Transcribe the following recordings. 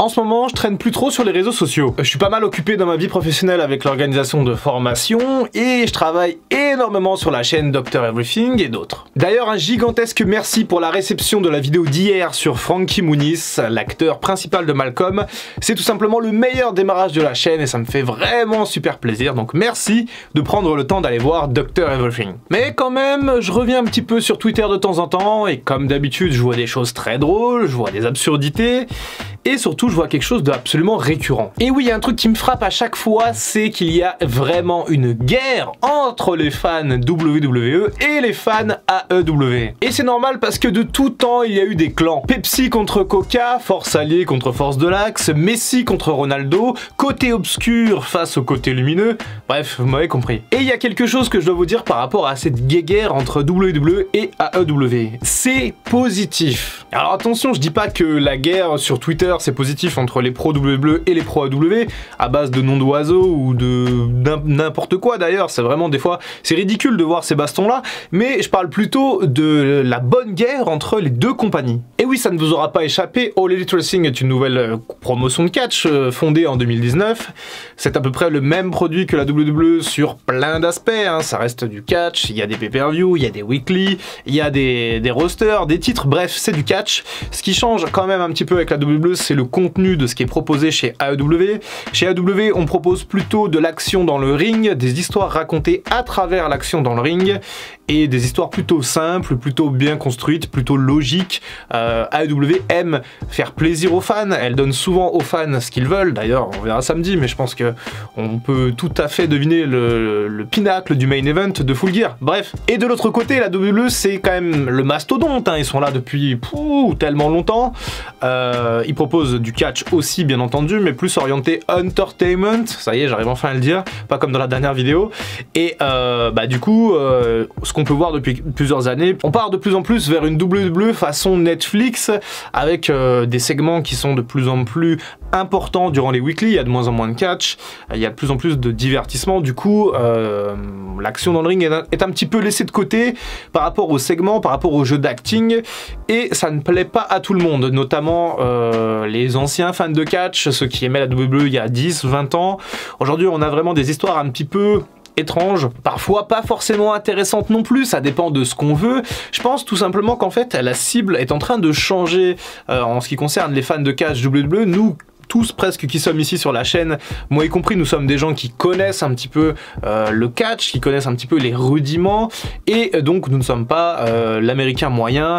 En ce moment, je traîne plus trop sur les réseaux sociaux. Je suis pas mal occupé dans ma vie professionnelle avec l'organisation de formation et je travaille énormément sur la chaîne Dr Everything et d'autres. D'ailleurs, un gigantesque merci pour la réception de la vidéo d'hier sur Frankie Muniz, l'acteur principal de Malcolm. C'est tout simplement le meilleur démarrage de la chaîne et ça me fait vraiment super plaisir, donc merci de prendre le temps d'aller voir Dr Everything. Mais quand même, je reviens un petit peu sur Twitter de temps en temps et comme d'habitude, je vois des choses très drôles, je vois des absurdités et surtout je vois quelque chose d'absolument récurrent. Et oui, il y a un truc qui me frappe à chaque fois, c'est qu'il y a vraiment une guerre entre les fans WWE et les fans AEW. Et c'est normal parce que de tout temps, il y a eu des clans. Pepsi contre Coca, Force Alliée contre Force de l'Axe, Messi contre Ronaldo, côté obscur face au côté lumineux, bref, vous m'avez compris. Et il y a quelque chose que je dois vous dire par rapport à cette guerre entre WWE et AEW. C'est positif. Alors attention, je dis pas que la guerre sur Twitter c'est positif entre les pro WWE et les pro AEW à base de noms d'oiseaux ou de n'importe quoi d'ailleurs, c'est vraiment des fois c'est ridicule de voir ces bastons là, mais je parle plutôt de la bonne guerre entre les deux compagnies. Et oui, ça ne vous aura pas échappé, All Elite Wrestling est une nouvelle promotion de catch fondée en 2019. C'est à peu près le même produit que la WWE sur plein d'aspects, hein. Ça reste du catch, il y a des pay-per-view, il y a des weekly, il y a des rosters, des titres, bref c'est du catch. Ce qui change quand même un petit peu avec la WWE, c'est le contenu de ce qui est proposé chez AEW. Chez AEW, on propose plutôt de l'action dans le ring, des histoires racontées à travers l'action dans le ring, et des histoires plutôt simples, plutôt bien construites, plutôt logiques. AEW aime faire plaisir aux fans, elle donne souvent aux fans ce qu'ils veulent, d'ailleurs on verra samedi, mais je pense que on peut tout à fait deviner le pinacle du main event de Full Gear, bref. Et de l'autre côté, la WWE c'est quand même le mastodonte, hein. Ils sont là depuis tellement longtemps, ils proposent du catch aussi bien entendu, mais plus orienté entertainment, ça y est j'arrive enfin à le dire, pas comme dans la dernière vidéo, et du coup, ce qu'on peut voir depuis plusieurs années, on part de plus en plus vers une WWE façon Netflix, avec des segments qui sont de plus en plus importants durant les weekly, il y a de moins en moins de catch, il y a de plus en plus de divertissement, du coup l'action dans le ring est un petit peu laissée de côté par rapport aux segments, par rapport au jeu d'acting, et ça ne plaît pas à tout le monde, notamment les anciens fans de catch, ceux qui aimaient la WWE il y a 10, 20 ans. Aujourd'hui on a vraiment des histoires un petit peu étranges, parfois pas forcément intéressantes non plus, ça dépend de ce qu'on veut. Je pense tout simplement qu'en fait la cible est en train de changer en ce qui concerne les fans de catch WWE. Nous tous presque qui sommes ici sur la chaîne, moi y compris, nous sommes des gens qui connaissent un petit peu le catch, qui connaissent un petit peu les rudiments, et donc nous ne sommes pas l'américain moyen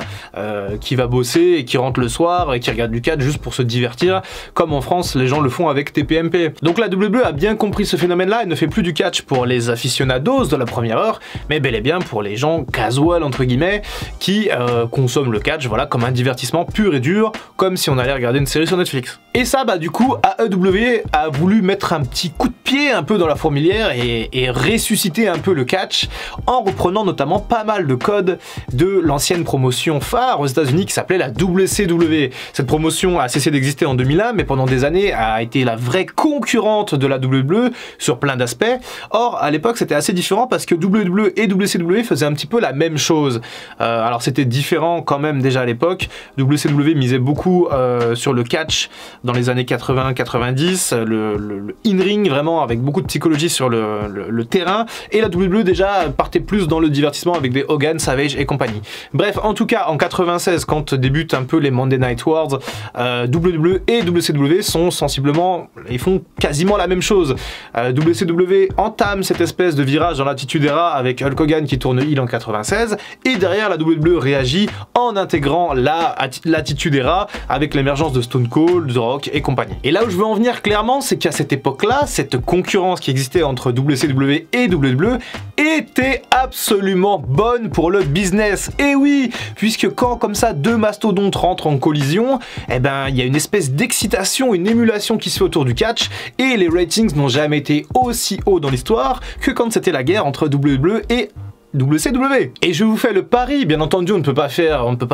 qui va bosser et qui rentre le soir et qui regarde du catch juste pour se divertir, comme en France les gens le font avec TPMP. Donc la WWE a bien compris ce phénomène là, elle ne fait plus du catch pour les aficionados de la première heure, mais bel et bien pour les gens casual entre guillemets, qui consomment le catch voilà, comme un divertissement pur et dur, comme si on allait regarder une série sur Netflix. Et ça du coup AEW a voulu mettre un petit coup de pied un peu dans la fourmilière et ressusciter un peu le catch en reprenant notamment pas mal de codes de l'ancienne promotion phare aux États-Unis qui s'appelait la WCW. Cette promotion a cessé d'exister en 2001 mais pendant des années a été la vraie concurrente de la WWE sur plein d'aspects. Or à l'époque c'était assez différent parce que WWE et WCW faisaient un petit peu la même chose. Alors c'était différent quand même déjà à l'époque. WCW misait beaucoup sur le catch dans les années 80-90, le in-ring vraiment avec beaucoup de psychologie sur le terrain, et la WWE déjà partait plus dans le divertissement avec des Hogan, Savage et compagnie. Bref, en tout cas en 96 quand débutent un peu les Monday Night Wars, WWE et WCW sont sensiblement, ils font quasiment la même chose. WCW entame cette espèce de virage dans l'Attitude Era avec Hulk Hogan qui tourne heel en 96, et derrière la WWE réagit en intégrant l'Attitude Era avec l'émergence de Stone Cold, The Rock et compagnie. Et là où je veux en venir clairement, c'est qu'à cette époque-là, cette concurrence qui existait entre WCW et WWE était absolument bonne pour le business. Et oui, puisque quand comme ça deux mastodontes rentrent en collision, eh ben il y a une espèce d'excitation, une émulation qui se fait autour du catch, et les ratings n'ont jamais été aussi hauts dans l'histoire que quand c'était la guerre entre WWE et WCW. Et je vous fais le pari, bien entendu, on ne peut pas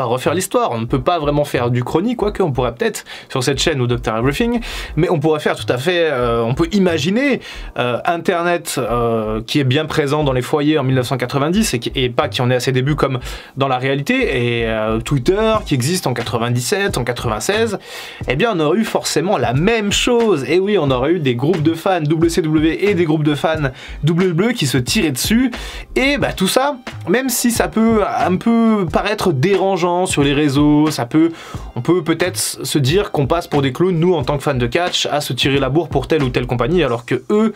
refaire l'histoire, on ne peut pas vraiment faire du chronique, quoique on pourrait peut-être sur cette chaîne ou Dr Everything, mais on pourrait faire tout à fait, on peut imaginer Internet qui est bien présent dans les foyers en 1990 et pas qui en est à ses débuts comme dans la réalité, et Twitter qui existe en 97, en 96, eh bien on aurait eu forcément la même chose. Et oui, on aurait eu des groupes de fans WCW et des groupes de fans WWE qui se tiraient dessus, et bah tout ça, même si ça peut un peu paraître dérangeant sur les réseaux, on peut peut-être se dire qu'on passe pour des clowns, nous en tant que fans de catch, à se tirer la bourre pour telle ou telle compagnie, alors que eux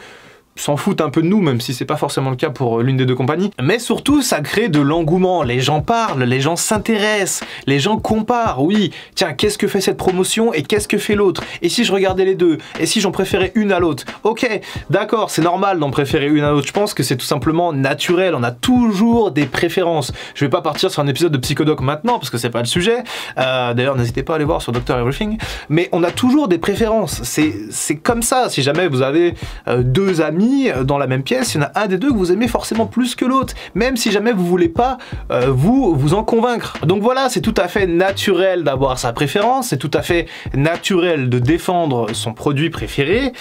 s'en foutent un peu de nous, même si c'est pas forcément le cas pour l'une des deux compagnies. Mais surtout, ça crée de l'engouement, les gens parlent, les gens s'intéressent, les gens comparent, oui, tiens, qu'est-ce que fait cette promotion et qu'est-ce que fait l'autre? Et si je regardais les deux? Et si j'en préférais une à l'autre? Ok, d'accord, c'est normal d'en préférer une à l'autre, je pense que c'est tout simplement naturel, on a toujours des préférences. Je vais pas partir sur un épisode de Psychodoc maintenant, parce que c'est pas le sujet, d'ailleurs n'hésitez pas à aller voir sur Dr Everything, mais on a toujours des préférences, c'est comme ça. Si jamais vous avez deux amis dans la même pièce, il y en a un des deux que vous aimez forcément plus que l'autre, même si jamais vous voulez pas vous en convaincre. Donc voilà, c'est tout à fait naturel d'avoir sa préférence, c'est tout à fait naturel de défendre son produit préféré,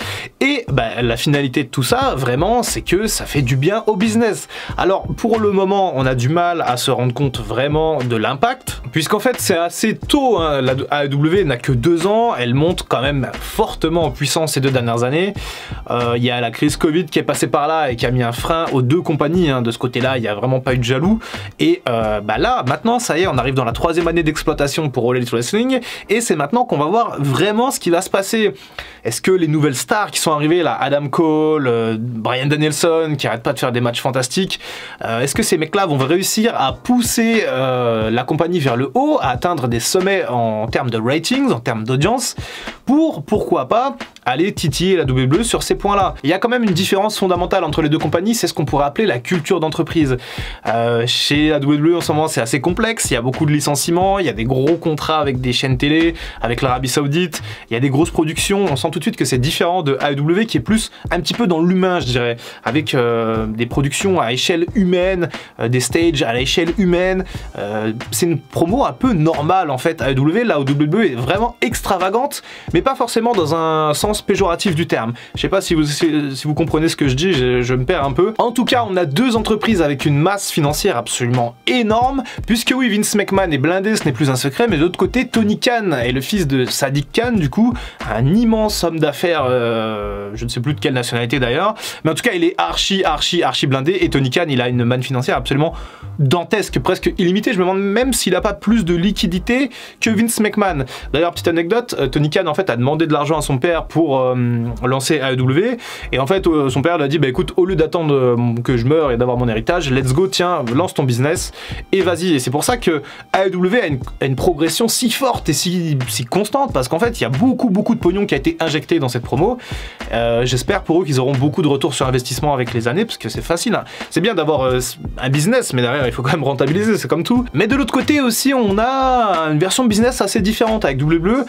et bah, la finalité de tout ça, vraiment, c'est que ça fait du bien au business. Alors pour le moment, on a du mal à se rendre compte vraiment de l'impact, puisqu'en fait c'est assez tôt, hein. La AEW n'a que 2 ans, elle monte quand même fortement en puissance ces 2 dernières années. Il y a la crise Covid qui est passé par là et qui a mis un frein aux deux compagnies, hein. De ce côté-là, il n'y a vraiment pas eu de jaloux. Et bah là, maintenant, ça y est, on arrive dans la 3e année d'exploitation pour All Elite Wrestling, et c'est maintenant qu'on va voir vraiment ce qui va se passer. Est-ce que les nouvelles stars qui sont arrivées, là, Adam Cole, Bryan Danielson, qui arrêtent pas de faire des matchs fantastiques, est-ce que ces mecs-là vont réussir à pousser la compagnie vers le haut, à atteindre des sommets en termes de ratings, en termes d'audience, pour, pourquoi pas, aller titiller la WWE sur ces points-là? Il y a quand même une différence fondamentale entre les deux compagnies, c'est ce qu'on pourrait appeler la culture d'entreprise. Chez la WWE en ce moment c'est assez complexe, il y a beaucoup de licenciements, il y a des gros contrats avec des chaînes télé, avec l'Arabie Saoudite, il y a des grosses productions, on sent tout de suite que c'est différent de AEW qui est plus un petit peu dans l'humain, je dirais, avec des productions à échelle humaine, des stages à l'échelle humaine, c'est une promo un peu normale en fait. AEW, la WWE est vraiment extravagante, mais pas forcément dans un sens péjoratif du terme. Je sais pas si vous comprenez ce que je dis, je me perds un peu. En tout cas, on a deux entreprises avec une masse financière absolument énorme, puisque oui, Vince McMahon est blindé, ce n'est plus un secret, mais de l'autre côté, Tony Khan est le fils de Sadiq Khan, du coup, un immense homme d'affaires, je ne sais plus de quelle nationalité d'ailleurs, mais en tout cas, il est archi blindé, et Tony Khan, il a une manne financière absolument dantesque, presque illimitée. Je me demande même s'il n'a pas plus de liquidité que Vince McMahon. D'ailleurs, petite anecdote, Tony Khan, en fait, a demandé de l'argent à son père pour lancer AEW, et en fait son père lui a dit bah écoute, au lieu d'attendre que je meure et d'avoir mon héritage, let's go, tiens, lance ton business et vas-y. Et c'est pour ça que AEW a une progression si forte et si constante, parce qu'en fait il y a beaucoup de pognon qui a été injecté dans cette promo. J'espère pour eux qu'ils auront beaucoup de retours sur investissement avec les années, parce que c'est facile, hein. C'est bien d'avoir un business, mais derrière il faut quand même rentabiliser, c'est comme tout. Mais de l'autre côté aussi, on a une version business assez différente avec WWE,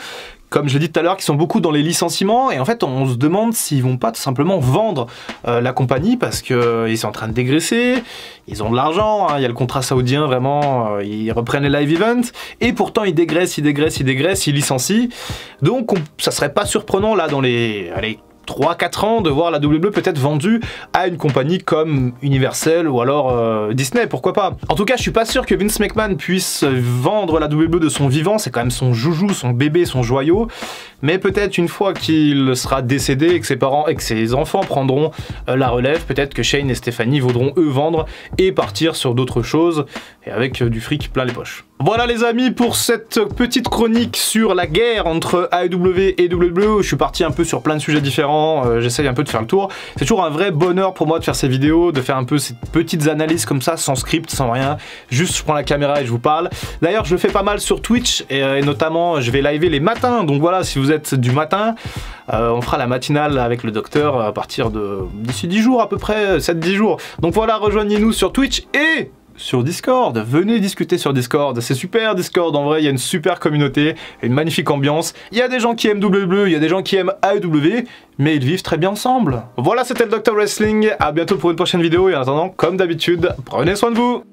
comme je l'ai dit tout à l'heure, qui sont beaucoup dans les licenciements, et en fait on se demande s'ils vont pas tout simplement vendre la compagnie, parce qu'ils sont en train de dégraisser, ils ont de l'argent, hein, il y a le contrat saoudien, vraiment, ils reprennent les live events, et pourtant ils dégraissent, ils licencient, donc ça serait pas surprenant là dans les 3-4 ans de voir la WWE peut-être vendue à une compagnie comme Universal ou alors Disney, pourquoi pas. En tout cas, je suis pas sûr que Vince McMahon puisse vendre la WWE de son vivant, c'est quand même son joujou, son bébé, son joyau, mais peut-être une fois qu'il sera décédé et que ses parents et que ses enfants prendront la relève, peut-être que Shane et Stephanie voudront eux vendre et partir sur d'autres choses, et avec du fric plein les poches. Voilà les amis pour cette petite chronique sur la guerre entre AEW et WWE. Je suis parti un peu sur plein de sujets différents, j'essaye un peu de faire le tour. C'est toujours un vrai bonheur pour moi de faire ces vidéos, de faire un peu ces petites analyses comme ça, sans script, sans rien. Juste je prends la caméra et je vous parle. D'ailleurs je le fais pas mal sur Twitch, et notamment je vais liver les matins. Donc voilà, si vous êtes du matin, on fera la matinale avec le docteur à partir de d'ici 10 jours à peu près, 7-10 jours. Donc voilà, rejoignez-nous sur Twitch, et sur Discord. Venez discuter sur Discord, c'est super Discord, en vrai il y a une super communauté, une magnifique ambiance. Il y a des gens qui aiment WWE, il y a des gens qui aiment AEW, mais ils vivent très bien ensemble. Voilà, c'était le Dr Wrestling, à bientôt pour une prochaine vidéo et en attendant, comme d'habitude, prenez soin de vous.